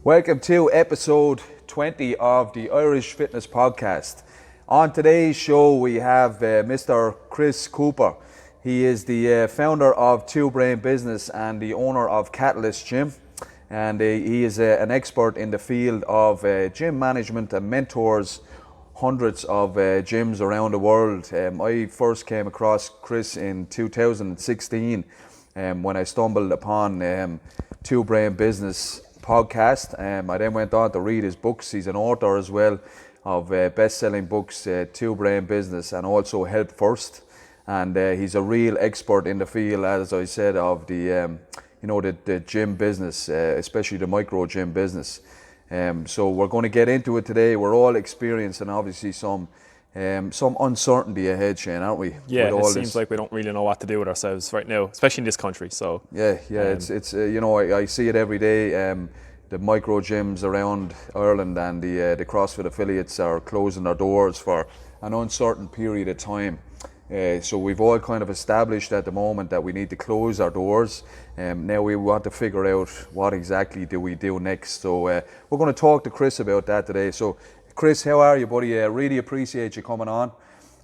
Welcome to episode 20 of the Irish Fitness Podcast. On today's show we have Mr. Chris Cooper. He is the founder of Two Brain Business and the owner of Catalyst Gym. And he is an expert in the field of gym management and mentors hundreds of gyms around the world. I first came across Chris in 2016 when I stumbled upon Two Brain Business podcast. I then went on to read his books. He's an author as well of best-selling books, Two Brain Business and also Help First. And he's a real expert in the field, as I said, of the the gym business, especially the micro gym business. So we're going to get into it today. We're all experiencing obviously some uncertainty ahead, Shane, aren't we? Yeah, it seems like we don't really know what to do with ourselves right now, especially in this country. So it's I see it every day. The micro gyms around Ireland and the CrossFit affiliates are closing their doors for an uncertain period of time. So we've all kind of established at the moment that we need to close our doors. Now we want to figure out what exactly do we do next. So we're going to talk to Chris about that today. So Chris, how are you, buddy? Really appreciate you coming on.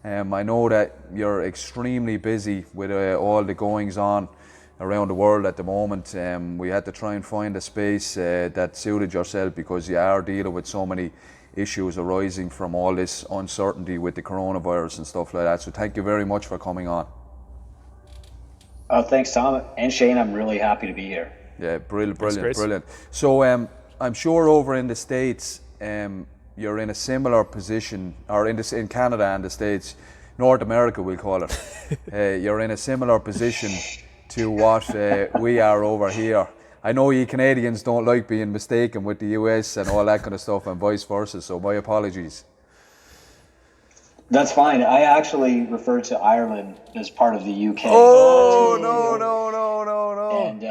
I know that you're extremely busy with all the goings on around the world at the moment. We had to try and find a space that suited yourself because you are dealing with so many issues arising from all this uncertainty with the coronavirus and stuff like that. So thank you very much for coming on. Oh, thanks, Tom and Shane. I'm really happy to be here. Yeah, brilliant. So I'm sure over in the States, you're in a similar position, or in Canada and the States, North America we'll call it. You're in a similar position to what we are over here. I know you Canadians don't like being mistaken with the US and all that kind of stuff and vice versa, so my apologies. That's fine. I actually refer to Ireland as part of the UK. Oh, no. And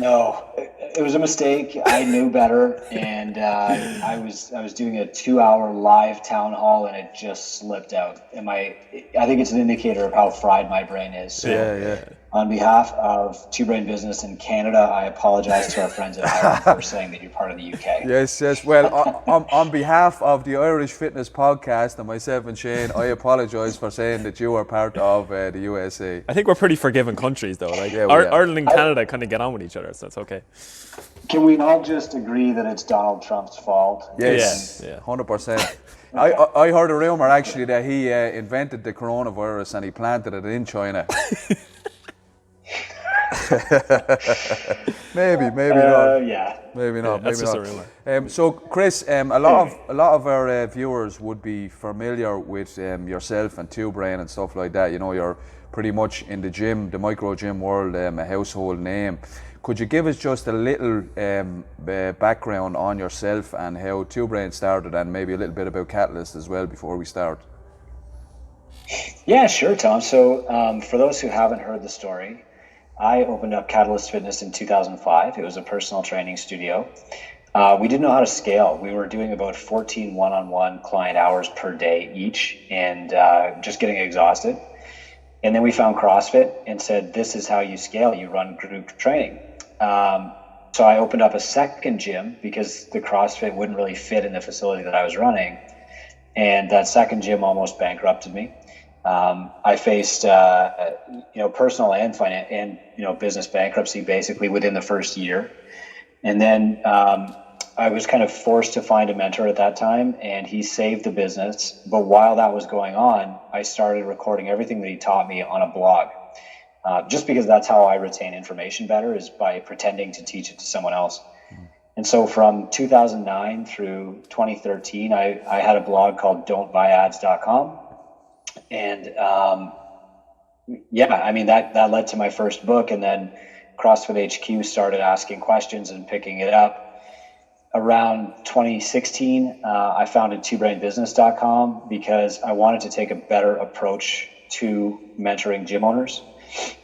no, it was a mistake. I knew better, and I was doing a 2-hour live town hall, and it just slipped out. I think it's an indicator of how fried my brain is. So Yeah. On behalf of Two Brain Business in Canada, I apologize to our friends in Ireland for saying that you're part of the UK. Yes. Well, on behalf of the Irish Fitness Podcast and myself and Shane, I apologise for saying that you are part of the USA. I think we're pretty forgiving countries, though. Ireland and Canada kind of get on with each other, so that's okay. Can we all just agree that it's Donald Trump's fault? Yes, 100%. I heard a rumour actually that he invented the coronavirus and he planted it in China. maybe not. Maybe not. That's just a rumor. So, Chris, a lot of our viewers would be familiar with yourself and Two Brain and stuff like that. You know, you're pretty much in the gym, the micro gym world, a household name. Could you give us just a little background on yourself and how Two Brain started, and maybe a little bit about Catalyst as well before we start? Yeah, sure, Tom. So, for those who haven't heard the story, I opened up Catalyst Fitness in 2005. It was a personal training studio. We didn't know how to scale. We were doing about 14 one-on-one client hours per day each and just getting exhausted. And then we found CrossFit and said, this is how you scale. You run group training. So I opened up a second gym because the CrossFit wouldn't really fit in the facility that I was running. And that second gym almost bankrupted me. I faced, personal and business bankruptcy basically within the first year. And then I was kind of forced to find a mentor at that time, and he saved the business. But while that was going on, I started recording everything that he taught me on a blog, just because that's how I retain information better, is by pretending to teach it to someone else. And so from 2009 through 2013, I had a blog called don'tbuyads.com. And that led to my first book, and then CrossFit HQ started asking questions and picking it up. Around 2016, I founded twobrainbusiness.com because I wanted to take a better approach to mentoring gym owners,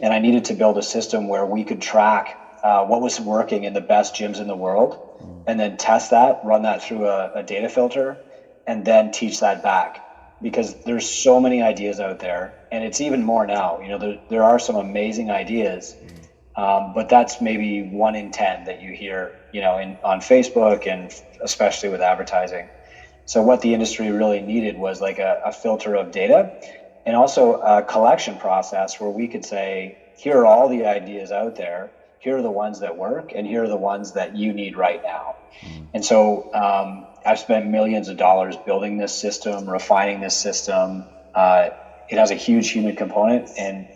and I needed to build a system where we could track what was working in the best gyms in the world, and then test that, run that through a data filter, and then teach that back. Because there's so many ideas out there, and it's even more now. There are some amazing ideas, but that's maybe 1 in 10 that you hear on Facebook and especially with advertising. So what the industry really needed was like a filter of data and also a collection process where we could say, here are all the ideas out there. Here are the ones that work, and here are the ones that you need right now. And so I've spent millions of dollars building this system, refining this system. It has a huge human component, and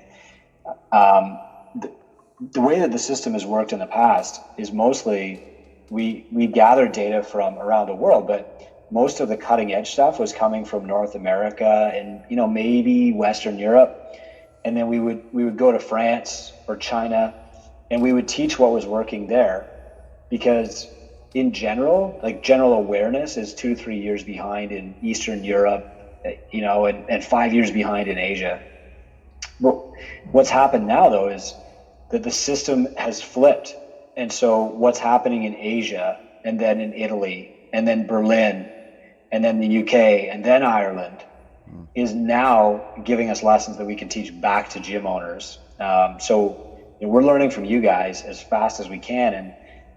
the way that the system has worked in the past is mostly we gather data from around the world, but most of the cutting edge stuff was coming from North America and maybe Western Europe, and then we would go to France or China, and we would teach what was working there, because in general, like general awareness is 2 to 3 years behind in Eastern Europe, and 5 years behind in Asia. But what's happened now though is that the system has flipped, and so what's happening in Asia and then in Italy and then Berlin and then the UK and then Ireland is now giving us lessons that we can teach back to gym owners. So we're learning from you guys as fast as we can,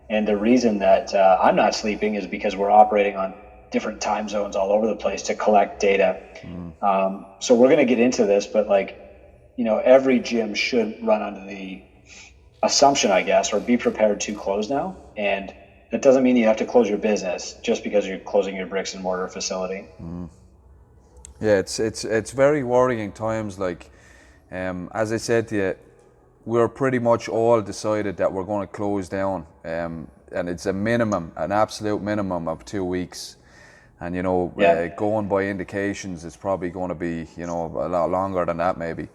and the reason that I'm not sleeping is because we're operating on different time zones all over the place to collect data. So we're going to get into this, but every gym should run under the assumption, I guess, or be prepared to close now. And that doesn't mean you have to close your business just because you're closing your bricks and mortar facility. Yeah, it's very worrying times. As I said to you, we're pretty much all decided that we're going to close down, and it's an absolute minimum of 2 weeks. And going by indications, it's probably going to be a lot longer than that maybe.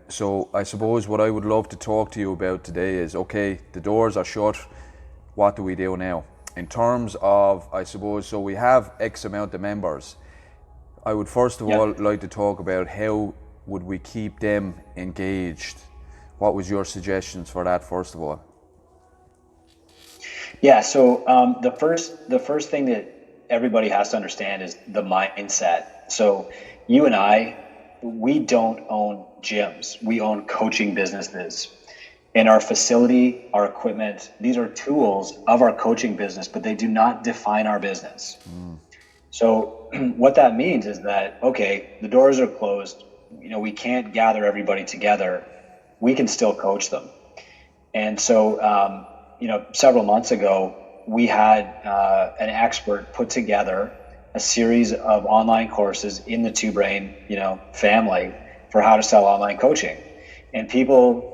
So I suppose what I would love to talk to you about today is, okay, the doors are shut. What do we do now? In terms of, I suppose, so we have X amount of members. I would first of all like to talk about how would we keep them engaged? What was your suggestions for that, first of all? Yeah, so the first thing that everybody has to understand is the mindset. So you and I, we don't own gyms. We own coaching businesses. And our facility, our equipment, these are tools of our coaching business, but they do not define our business. So what that means is that, okay, the doors are closed. We can't gather everybody together. We can still coach them. And so, several months ago, we had an expert put together a series of online courses in the Two Brain, family for how to sell online coaching. And people,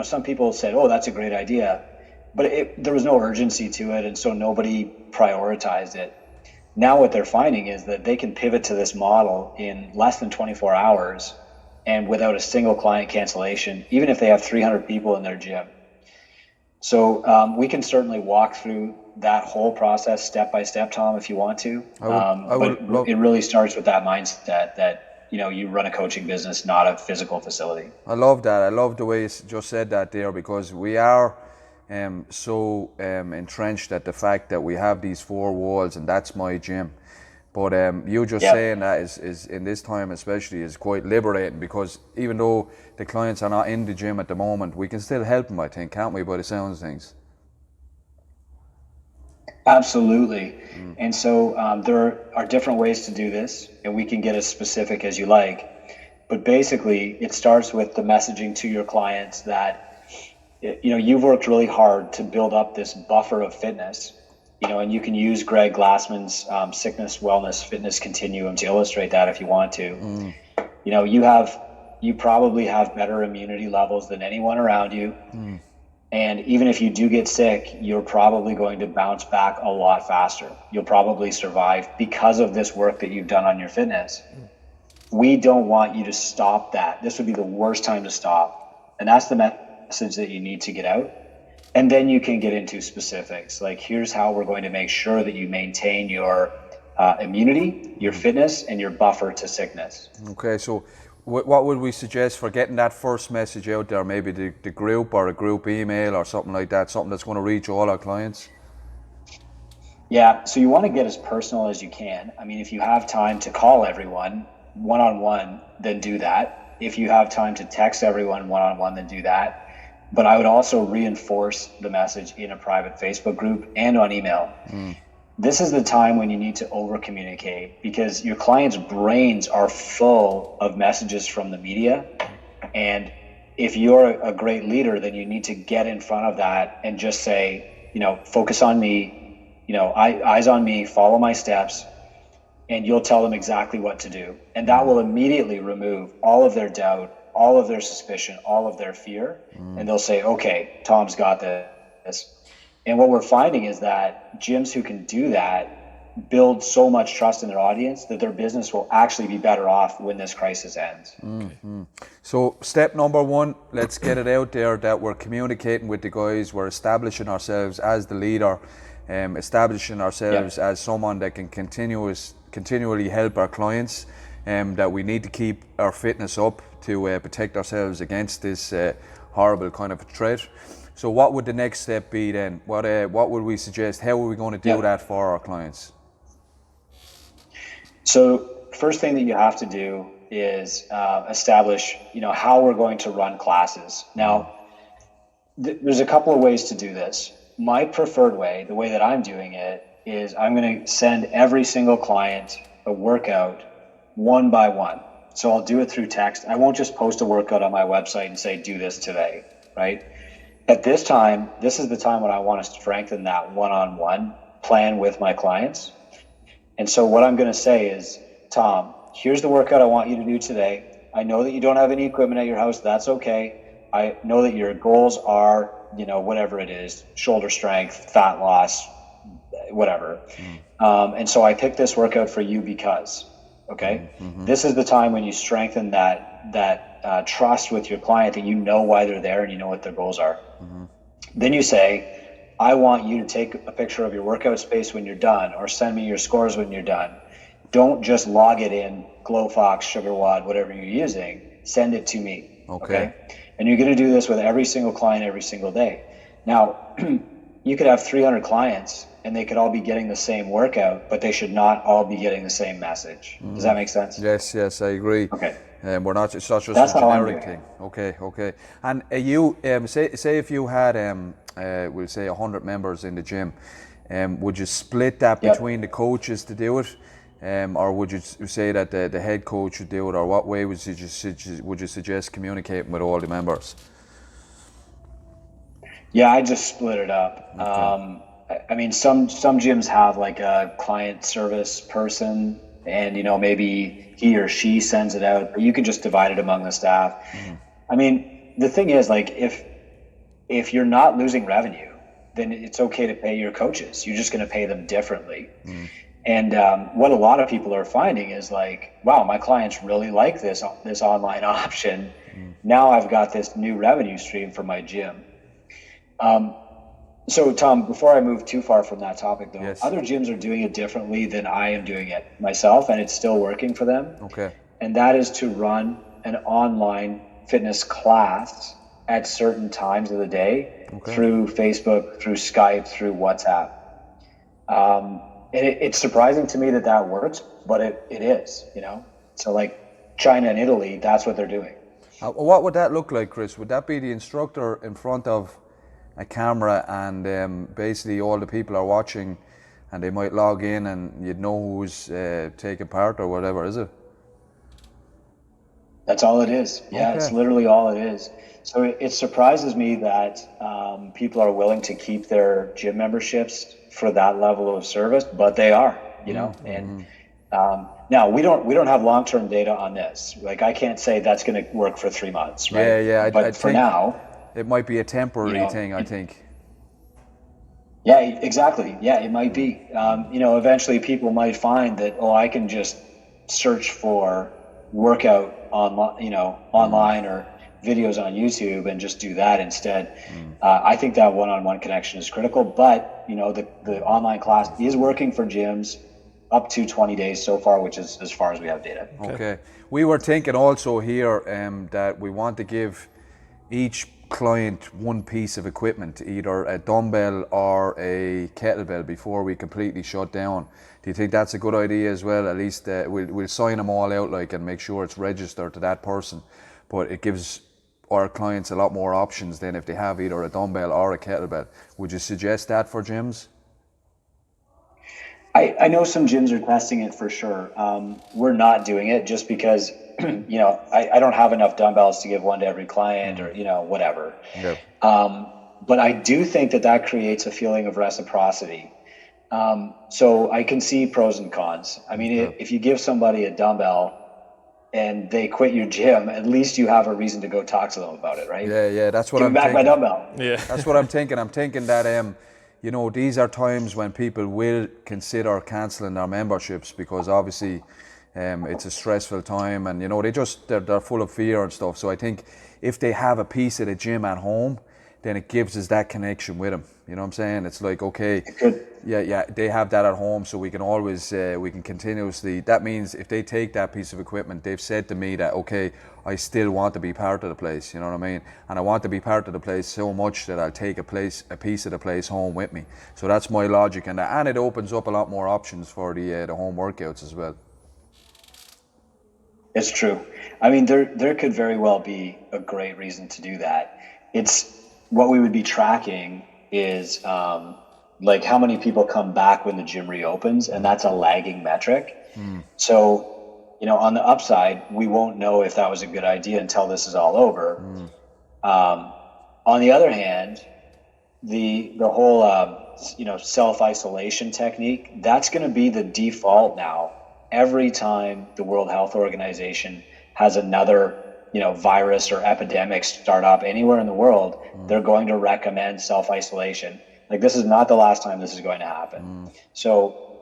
some people said, oh, that's a great idea, but there was no urgency to it. And so nobody prioritized it. Now what they're finding is that they can pivot to this model in less than 24 hours and without a single client cancellation, even if they have 300 people in their gym. So we can certainly walk through that whole process step by step, Tom, if you want to. But it really starts with that mindset that you run a coaching business, not a physical facility. I love that. I love the way you just said that there, because we are so entrenched at the fact that we have these four walls and that's my gym. But you just saying that is in this time especially is quite liberating, because even though the clients are not in the gym at the moment, we can still help them, I think, can't we, by the sounds of things? Absolutely. And so there are different ways to do this, and we can get as specific as you like. But basically, it starts with the messaging to your clients that you've worked really hard to build up this buffer of fitness. And you can use Greg Glassman's sickness, wellness, fitness continuum to illustrate that if you want to. You probably have better immunity levels than anyone around you. And even if you do get sick, you're probably going to bounce back a lot faster. You'll probably survive because of this work that you've done on your fitness. We don't want you to stop that. This would be the worst time to stop. And that's the message that you need to get out. And then you can get into specifics. Like, here's how we're going to make sure that you maintain your immunity, your fitness, and your buffer to sickness. Okay, so what would we suggest for getting that first message out there? Maybe the group or a group email or something like that, something that's going to reach all our clients? Yeah, so you want to get as personal as you can. I mean, if you have time to call everyone one-on-one, then do that. If you have time to text everyone one-on-one, then do that. but I would also reinforce the message in a private Facebook group and on email. This is the time when you need to over communicate, because your clients' brains are full of messages from the media. And if you're a great leader, then you need to get in front of that and just say, focus on me, eyes on me, follow my steps, and you'll tell them exactly what to do. And that will immediately remove all of their doubt, all of their suspicion, all of their fear. And they'll say, okay, Tom's got this. And what we're finding is that gyms who can do that build so much trust in their audience that their business will actually be better off when this crisis ends. So step number one, let's get it out there that we're communicating with the guys, we're establishing ourselves as the leader, establishing ourselves as someone that can continually help our clients, that we need to keep our fitness up to protect ourselves against this horrible kind of threat. So what would the next step be then? What would we suggest? How are we going to do that for our clients? So first thing that you have to do is establish, how we're going to run classes. Now, there's a couple of ways to do this. My preferred way, the way that I'm doing it, is I'm going to send every single client a workout one by one. So I'll do it through text. I won't just post a workout on my website and say, do this today, right? At this time, this is the time when I want to strengthen that one-on-one plan with my clients. And so what I'm going to say is, Tom, here's the workout I want you to do today. I know that you don't have any equipment at your house. That's okay. I know that your goals are, whatever it is, shoulder strength, fat loss, whatever. And so I picked this workout for you because, okay, this is the time when you strengthen that trust with your client, that you know why they're there and you know what their goals are. Then you say, I want you to take a picture of your workout space when you're done, or send me your scores when you're done. Don't just log it in, Glowfox, SugarWOD, whatever you're using, send it to me. Okay. And you're going to do this with every single client every single day. Now, you could have 300 clients and they could all be getting the same workout, but they should not all be getting the same message. Does that make sense? Yes, I agree. Okay. We're not. It's not just That's a how I'm generic doing thing. Okay. And you say if you had we'll say 100 members in the gym, would you split that between the coaches to do it, or would you say that the head coach would do it, or what way would you suggest communicating with all the members? Yeah, I just split it up. Okay. I mean, some gyms have like a client service person, and maybe he or she sends it out, or you can just divide it among the staff. I mean, the thing is, like, if you're not losing revenue, then it's okay to pay your coaches. You're just going to pay them differently. And what a lot of people are finding is like, wow, my clients really like this online option. Now I've got this new revenue stream for my gym. So Tom, before I move too far from that topic though, other gyms are doing it differently than I am doing it myself, and it's still working for them. Okay. And that is to run an online fitness class at certain times of the day through Facebook, through Skype, through WhatsApp. And it's surprising to me that works, but it is, So like China and Italy, that's what they're doing. What would that look like, Chris? Would that be the instructor in front of a camera and basically all the people are watching and they might log in and you'd know who's taking part or whatever, is it? That's all it is. Yeah, It's literally all it is. So it surprises me that people are willing to keep their gym memberships for that level of service, but they are, and now we don't have long-term data on this. Like, I can't say that's going to work for 3 months, right? Yeah. But for now, it might be a temporary thing, I think. Yeah, exactly. Yeah, it might be. Eventually people might find that, I can just search for workout online or videos on YouTube and just do that instead. I think that one-on-one connection is critical, but the online class is working for gyms up to 20 days so far, which is as far as we have data. Okay. We were thinking also here that we want to give each client one piece of equipment, either a dumbbell or a kettlebell, before we completely shut down. Do you think that's a good idea as well? At least we'll sign them all out and make sure it's registered to that person, but it gives our clients a lot more options than if they have either a dumbbell or a kettlebell. Would you suggest that for gyms? I know some gyms are testing it for sure. We're not doing it just because, I don't have enough dumbbells to give one to every client or, whatever. Yeah. But I do think that creates a feeling of reciprocity. So I can see pros and cons. I mean, if you give somebody a dumbbell and they quit your gym, at least you have a reason to go talk to them about it, right? Yeah, that's what Give I'm me back thinking. my dumbbell. Yeah. That's what I'm thinking. I'm thinking that, these are times when people will consider cancelling their memberships because obviously it's a stressful time and, they're full of fear and stuff. So I think if they have a piece of the gym at home, then it gives us that connection with them. You know what I'm saying? It's like, okay, yeah, they have that at home, so we can always, we can continuously, that means if they take that piece of equipment, they've said to me that, okay, I still want to be part of the place, you know what I mean? And I want to be part of the place so much that I'll take a piece of the place home with me. So that's my logic, and it opens up a lot more options for the home workouts as well. It's true. I mean, there could very well be a great reason to do that. It's what we would be tracking is like how many people come back when the gym reopens, and that's a lagging metric. So, on the upside, we won't know if that was a good idea until this is all over. On the other hand, the whole self-isolation technique, that's going to be the default now. Every time the World Health Organization has another virus or epidemic start up anywhere in the world, they're going to recommend self-isolation. Like, this is not the last time this is going to happen. So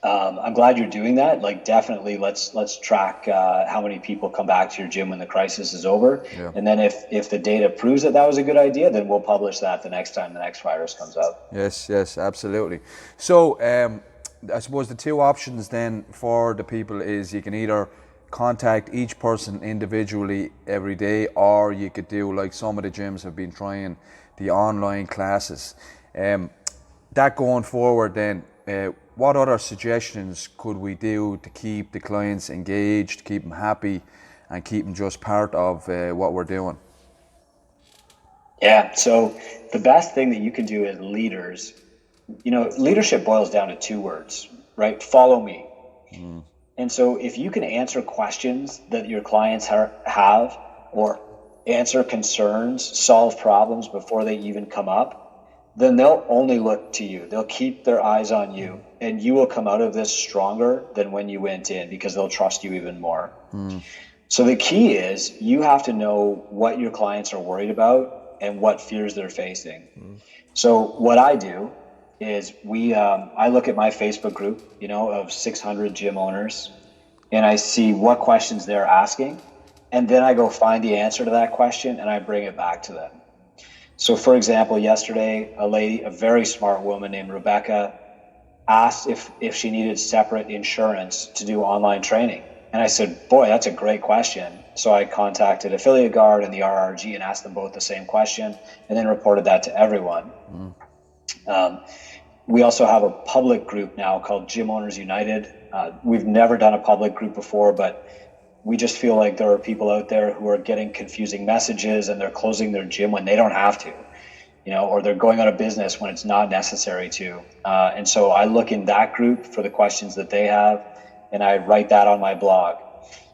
I'm glad you're doing that. Like, definitely let's track how many people come back to your gym when the crisis is over. Yeah. And then if the data proves that was a good idea, then we'll publish that the next time the next virus comes out. Yes, absolutely. So I suppose the two options then for the people is you can either contact each person individually every day, or you could do like some of the gyms have been trying, the online classes. That going forward then, what other suggestions could we do to keep the clients engaged, keep them happy, and keep them just part of what we're doing? Yeah, so the best thing that you can do as leaders, leadership boils down to two words, right? Follow me. And so if you can answer questions that your clients have, or answer concerns, solve problems before they even come up, then they'll only look to you. They'll keep their eyes on you, and you will come out of this stronger than when you went in, because they'll trust you even more. So the key is you have to know what your clients are worried about and what fears they're facing. So what I do is I look at my Facebook group, of 600 gym owners, and I see what questions they're asking, and then I go find the answer to that question and I bring it back to them. So for example, yesterday, a very smart woman named Rebecca asked if she needed separate insurance to do online training. And I said, boy, that's a great question. So I contacted Affiliate Guard and the RRG and asked them both the same question, and then reported that to everyone. We also have a public group now called Gym Owners United. We've never done a public group before, but we just feel like there are people out there who are getting confusing messages, and they're closing their gym when they don't have to, or they're going out of business when it's not necessary to. And so I look in that group for the questions that they have, and I write that on my blog.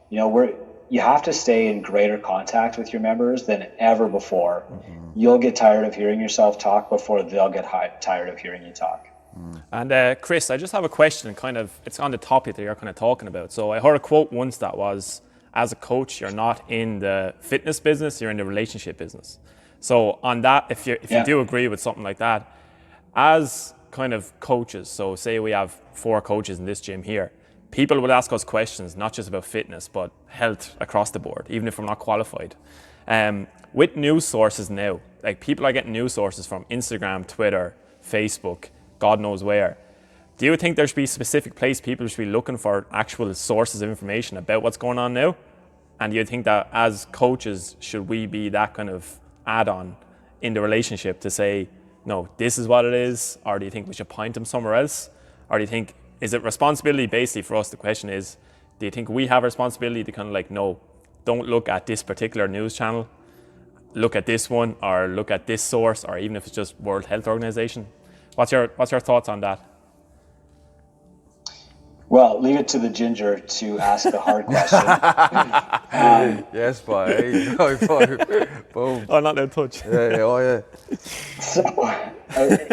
You have to stay in greater contact with your members than ever before. You'll get tired of hearing yourself talk before they'll get tired of hearing you talk. And Chris, I just have a question, it's on the topic that you're kind of talking about. So I heard a quote once that was, as a coach, you're not in the fitness business, you're in the relationship business. So on that, if you do agree with something like that, as kind of coaches, so say we have 4 coaches in this gym here, people will ask us questions, not just about fitness, but health across the board, even if we're not qualified. With news sources now, like people are getting news sources from Instagram, Twitter, Facebook, God knows where. Do you think there should be a specific place people should be looking for actual sources of information about what's going on now? And do you think that as coaches, should we be that kind of add-on in the relationship to say, no, this is what it is? Or do you think we should point them somewhere else? Or do you think, is it responsibility basically for us? The question is, do you think we have a responsibility to kind of like, no, don't look at this particular news channel? look at this one or look at this source, or even if it's just World Health Organization? What's your thoughts on that? Well, leave it to the ginger to ask the hard question. Yes, boy. Hey, boy. Boom. Oh, not that touch. Yeah, oh yeah.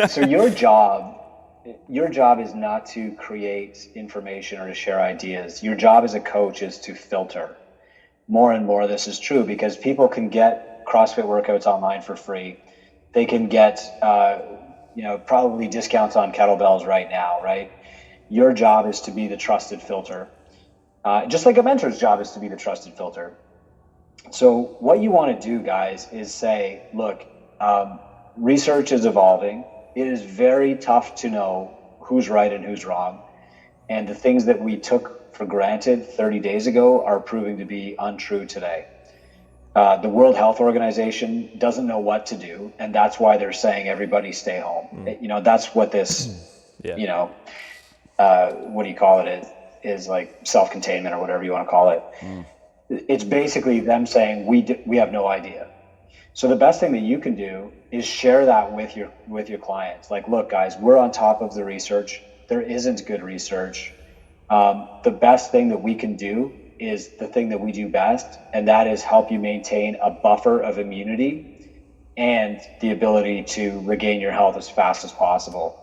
So your job is not to create information or to share ideas. Your job as a coach is to filter. More and more this is true because people can get CrossFit workouts online for free. They can get probably discounts on kettlebells right now, right? Your job is to be the trusted filter. Just like a mentor's job is to be the trusted filter. So what you want to do, guys, is say, look, research is evolving. It is very tough to know who's right and who's wrong. And the things that we took for granted 30 days ago are proving to be untrue today. The World Health Organization doesn't know what to do, and that's why they're saying everybody stay home. That's what this, what do you call it? It is like self-containment or whatever you want to call it. It's basically them saying we have no idea. So the best thing that you can do is share that with your clients. Like, look, guys, we're on top of the research. There isn't good research. The best thing that we can do is the thing that we do best, and that is help you maintain a buffer of immunity and the ability to regain your health as fast as possible,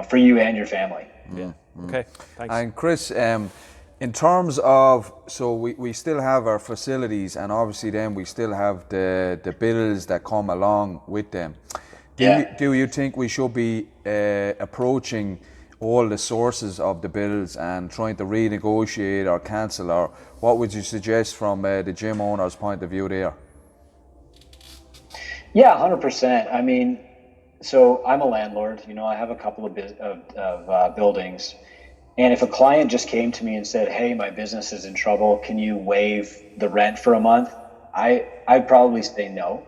for you and your family. Yeah. Okay. Thanks. And Chris, in terms of, so we still have our facilities, and obviously then we still have the bills that come along with them. Do you think we should be approaching all the sources of the bills and trying to renegotiate or cancel, or what would you suggest from the gym owner's point of view there? Yeah, 100%. I mean, so I'm a landlord. I have a couple of buildings. And if a client just came to me and said, hey, my business is in trouble, can you waive the rent for a month? I'd probably say no.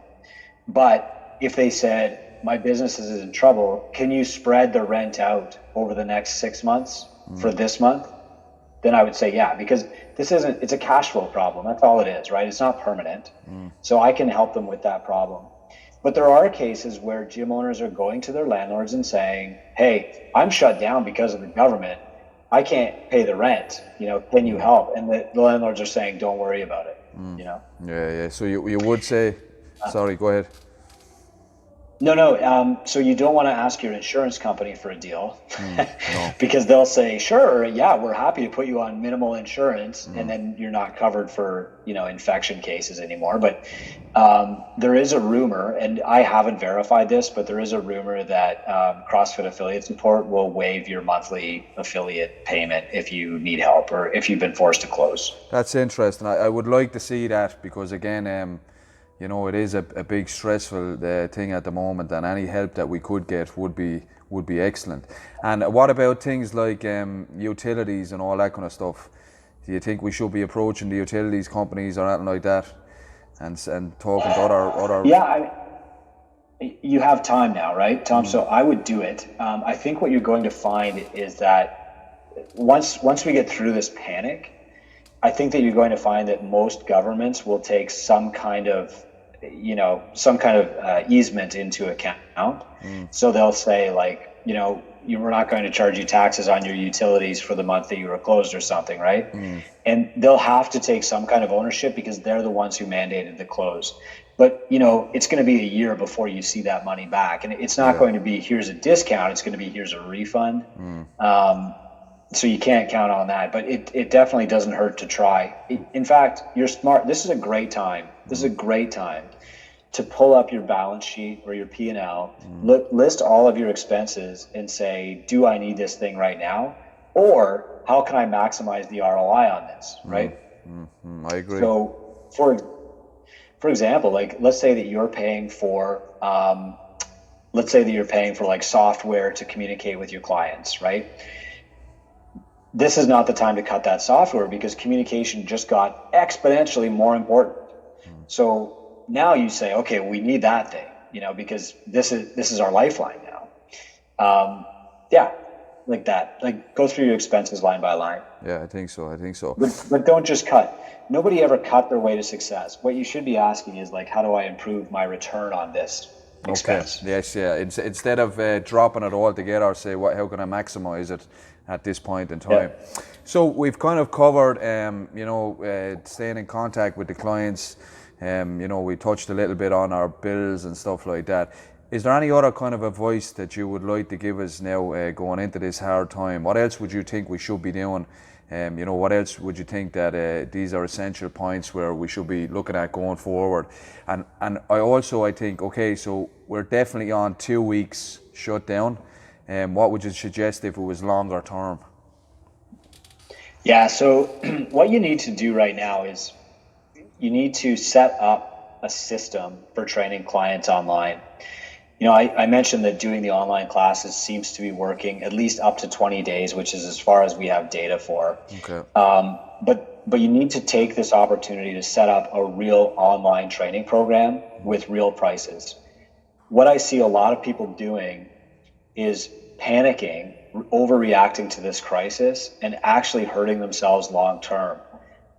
But if they said, my business is in trouble, can you spread the rent out over the next 6 months for this month? Then I would say, yeah, because it's a cash flow problem. That's all it is, right? It's not permanent. So I can help them with that problem. But there are cases where gym owners are going to their landlords and saying, hey, I'm shut down because of the government. I can't pay the rent, can you help? And the landlords are saying, don't worry about it, Yeah. So you would say, sorry, go ahead. No. So you don't want to ask your insurance company for a deal No. because they'll say, sure, yeah, we're happy to put you on minimal insurance, and then you're not covered for, infection cases anymore. But there is a rumor, and I haven't verified this, but there is a rumor that CrossFit Affiliate Support will waive your monthly affiliate payment if you need help or if you've been forced to close. That's interesting. I would like to see that because, again, it is a big stressful thing at the moment, and any help that we could get would be excellent. And what about things like utilities and all that kind of stuff? Do you think we should be approaching the utilities companies or anything like that, and talking to other? Yeah, you have time now, right, Tom? So I would do it. I think what you're going to find is that once we get through this panic, I think that you're going to find that most governments will take some kind of easement into account. So they'll say, like, we're not going to charge you taxes on your utilities for the month that you were closed or something, right? And they'll have to take some kind of ownership because they're the ones who mandated the close. But, it's going to be a year before you see that money back. And it's not going to be, here's a discount. It's going to be, here's a refund. So you can't count on that. But it definitely doesn't hurt to try. In fact, you're smart. This is a great time. To pull up your balance sheet or your P&L, list all of your expenses and say, do I need this thing right now? Or how can I maximize the ROI on this, right? I agree. So for example, like, let's say that you're paying for like software to communicate with your clients, right? This is not the time to cut that software because communication just got exponentially more important. So now you say, okay, we need that thing, because this is our lifeline now. like that. Like go through your expenses line by line. Yeah, I think so. But don't just cut. Nobody ever cut their way to success. What you should be asking is like, how do I improve my return on this Okay. expense? Yes. Yeah. Instead of dropping it all together, say, how can I maximize it at this point in time? Yeah. So we've kind of covered, staying in contact with the clients. We touched a little bit on our bills and stuff like that. Is there any other kind of advice that you would like to give us now going into this hard time? What else would you think we should be doing? What else would you think that these are essential points where we should be looking at going forward? And I think, okay, so we're definitely on 2 weeks shutdown. What would you suggest if it was longer term? Yeah. So what you need to do right now is you need to set up a system for training clients online. I mentioned that doing the online classes seems to be working at least up to 20 days, which is as far as we have data for. Okay. But you need to take this opportunity to set up a real online training program with real prices. What I see a lot of people doing is panicking, overreacting to this crisis, and actually hurting themselves long term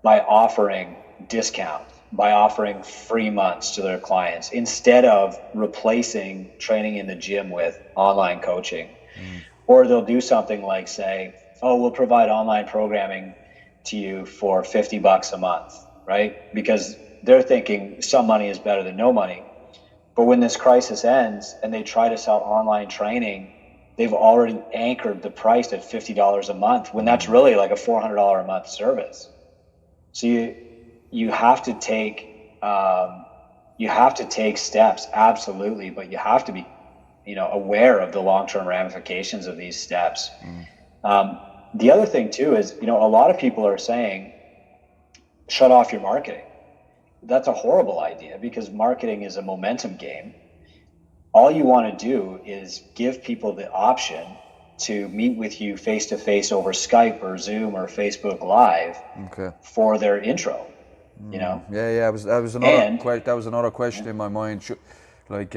by offering discounts, by offering free months to their clients instead of replacing training in the gym with online coaching. Or they'll do something like say, oh, we'll provide online programming to you for $50 a month, right? Because they're thinking some money is better than no money. But when this crisis ends and they try to sell online training, they've already anchored the price at $50 a month when that's really like a $400 a month service. So you have to take steps, absolutely, but you have to be aware of the long-term ramifications of these steps. The other thing too is a lot of people are saying shut off your marketing. That's a horrible idea because marketing is a momentum game. All you want to do is give people the option to meet with you face to face over Skype or Zoom or Facebook Live. Okay. For their intro. Yeah. That was another question in my mind. You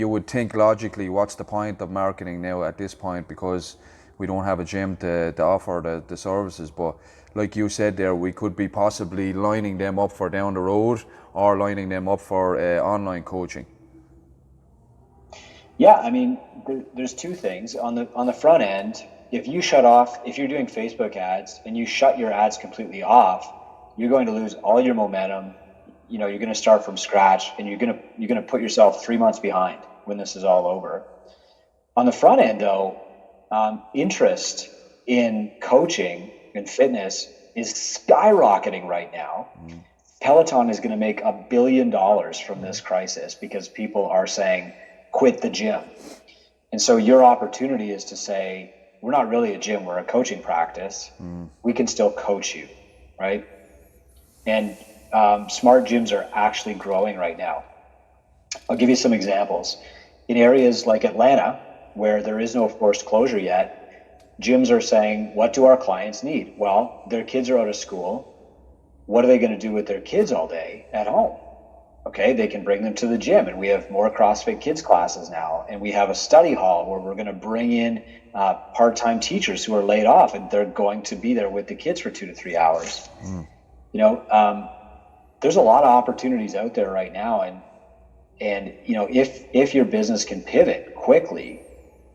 would think logically, what's the point of marketing now at this point, because we don't have a gym to offer the services. But like you said there, we could be possibly lining them up for down the road or lining them up for online coaching. Yeah, I mean, there's two things on the front end. If you're doing Facebook ads and you shut your ads completely off, you're going to lose all your momentum. You're going to start from scratch, and you're going to put yourself 3 months behind when this is all over. On the front end, though, interest in coaching and fitness is skyrocketing right now. Peloton is going to make $1 billion from this crisis because people are saying, quit the gym. And so your opportunity is to say, we're not really a gym, we're a coaching practice. We can still coach you, right? And smart gyms are actually growing right now. I'll give you some examples. In areas like Atlanta, where there is no forced closure yet, gyms are saying, what do our clients need? Well, their kids are out of school. What are they going to do with their kids all day at home? Okay, they can bring them to the gym, and we have more CrossFit Kids classes now, and we have a study hall where we're going to bring in part-time teachers who are laid off, and they're going to be there with the kids for 2 to 3 hours. There's a lot of opportunities out there right now, and if your business can pivot quickly,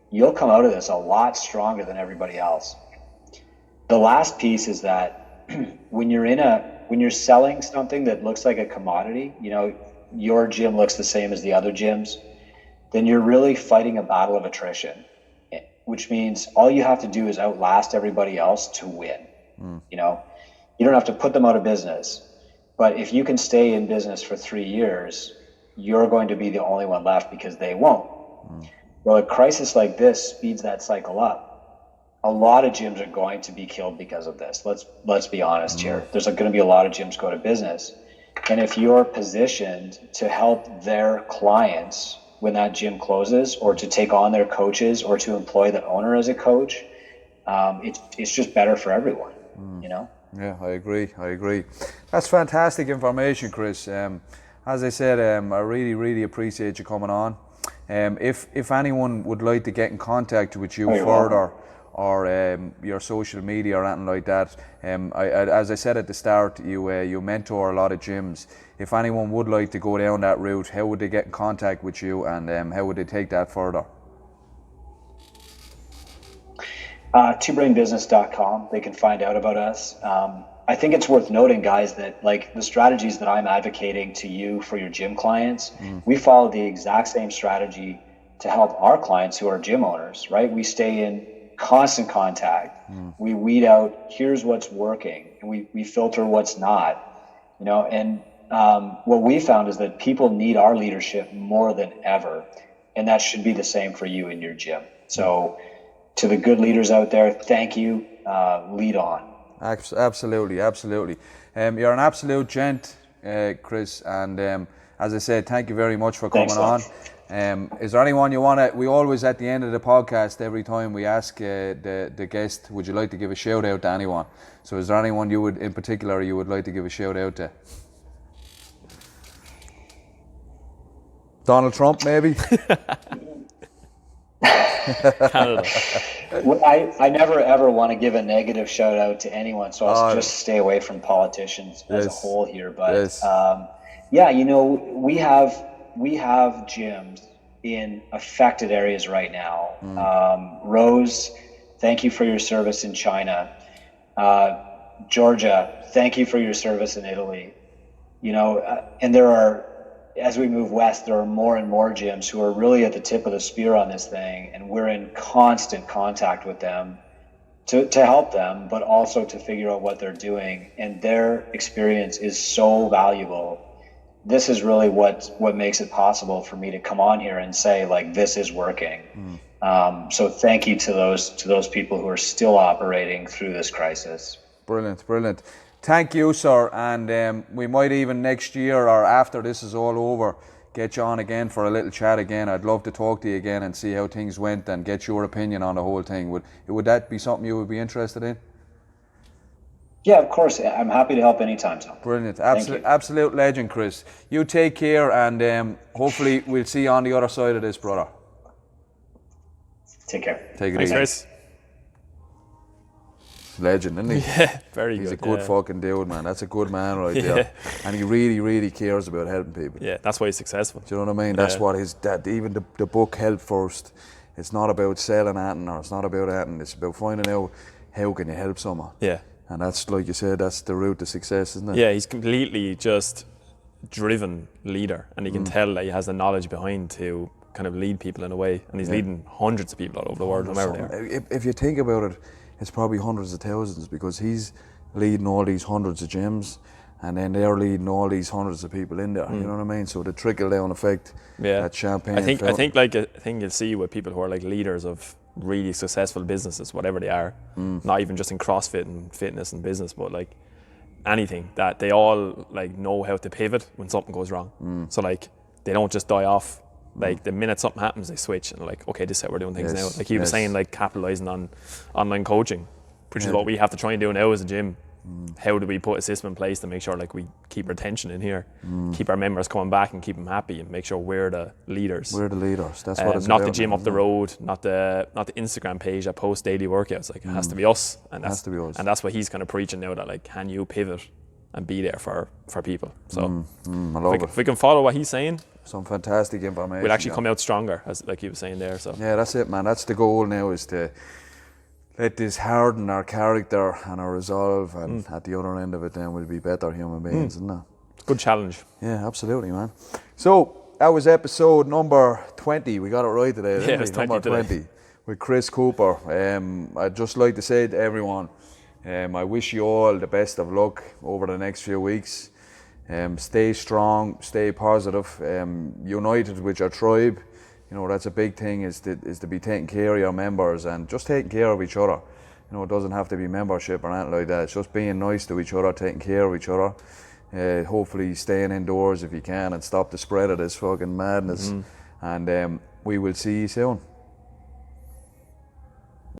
you'll come out of this a lot stronger than everybody else. The last piece is that when you're selling something that looks like a commodity, your gym looks the same as the other gyms, then you're really fighting a battle of attrition, which means all you have to do is outlast everybody else to win. You don't have to put them out of business, but if you can stay in business for 3 years, you're going to be the only one left because they won't. Well, a crisis like this speeds that cycle up. A lot of gyms are going to be killed because of this. Let's be honest here. There's going to be a lot of gyms go out of business. And if you're positioned to help their clients when that gym closes, or to take on their coaches, or to employ the owner as a coach, it's just better for everyone, Yeah, I agree. That's fantastic information, Chris. As I said, I really, really appreciate you coming on. If anyone would like to get in contact with you you're further, or your social media or anything like that, as I said at the start, you mentor a lot of gyms. If anyone would like to go down that route, how would they get in contact with you, and how would they take that further? twobrainbusiness.com. They can find out about us. I think it's worth noting, guys, that like the strategies that I'm advocating to you for your gym clients, we follow the exact same strategy to help our clients who are gym owners, right? We stay in constant contact. We weed out, here's what's working, and we filter what's not, and what we found is that people need our leadership more than ever, and that should be the same for you in your gym. So to the good leaders out there, thank you. Lead on. Absolutely. You're an absolute gent, Chris, and as I said, thank you very much for coming on. Is there anyone you want to, we always at the end of the podcast, every time we ask the guest, would you like to give a shout out to anyone? So is there anyone you would, in particular, you would like to give a shout out to? Donald Trump, maybe? Canada. Well, I never ever want to give a negative shout out to anyone, so I'll just stay away from politicians as a whole here. But yeah, we have gyms in affected areas right now. Rose, thank you for your service in China. Georgia, thank you for your service in Italy. And there are, as we move west, there are more and more gyms who are really at the tip of the spear on this thing, and we're in constant contact with them to help them, but also to figure out what they're doing. And their experience is so valuable. This is really what makes it possible for me to come on here and say, like, this is working. So thank you to those people who are still operating through this crisis. Brilliant. Thank you, sir, and we might even next year or after this is all over get you on again for a little chat again. I'd love to talk to you again and see how things went and get your opinion on the whole thing. Would that be something you would be interested in? Yeah, of course. I'm happy to help anytime, Tom. Brilliant. Absolute legend, Chris. You take care, and hopefully we'll see you on the other side of this, brother. Take care. Take it Thanks, easy. Chris. Legend, isn't he? Yeah, very good. He's a good fucking dude, man. That's a good man right there. And he really cares about helping people. Yeah, that's why he's successful. Do you know what I mean? That's what even the book Help First, it's not about selling anything or it's not about anything. It's about finding out how can you help someone. Yeah. And that's, like you said, that's the route to success, isn't it? Yeah, he's completely just driven leader, and you can tell that he has the knowledge behind to kind of lead people in a way, and he's leading hundreds of people all over the world, wherever they are. If you think about it, it's probably hundreds of thousands, because he's leading all these hundreds of gyms, and then they're leading all these hundreds of people in there. You know what I mean? So the trickle down effect, that champagne. I think you'll see with people who are like leaders of really successful businesses, whatever they are, not even just in CrossFit and fitness and business, but like anything, that they all like know how to pivot when something goes wrong. So like they don't just die off. Like the minute something happens, they switch and like, okay, this is how we're doing things now. Like he was saying, like capitalizing on online coaching, which is what we have to try and do now as a gym. How do we put a system in place to make sure like we keep retention in here, keep our members coming back and keep them happy, and make sure we're the leaders. We're the leaders. That's what it's not about. the gym up the road, not the Instagram page that posts daily workouts. Like it has to be us, and that's, has to be us. And that's what he's kind of preaching now. That like, can you pivot and be there for people? So I love it. if we can follow what he's saying, some fantastic information. we'll actually come out stronger, as like he was saying there. So yeah, that's it, man. That's the goal now, is to let this harden our character and our resolve, and at the other end of it, then we'll be better human beings, isn't it? Good challenge. Yeah, absolutely, man. So that was episode number 20. We got it right today, didn't we? it was 20 number today. 20 with Chris Cooper. I'd just like to say to everyone, I wish you all the best of luck over the next few weeks. Stay strong, stay positive, united with your tribe. You know, that's a big thing, is to be taking care of your members and just taking care of each other. You know, it doesn't have to be membership or anything like that. It's just being nice to each other, taking care of each other. Hopefully staying indoors if you can and stop the spread of this fucking madness. And we will see you soon.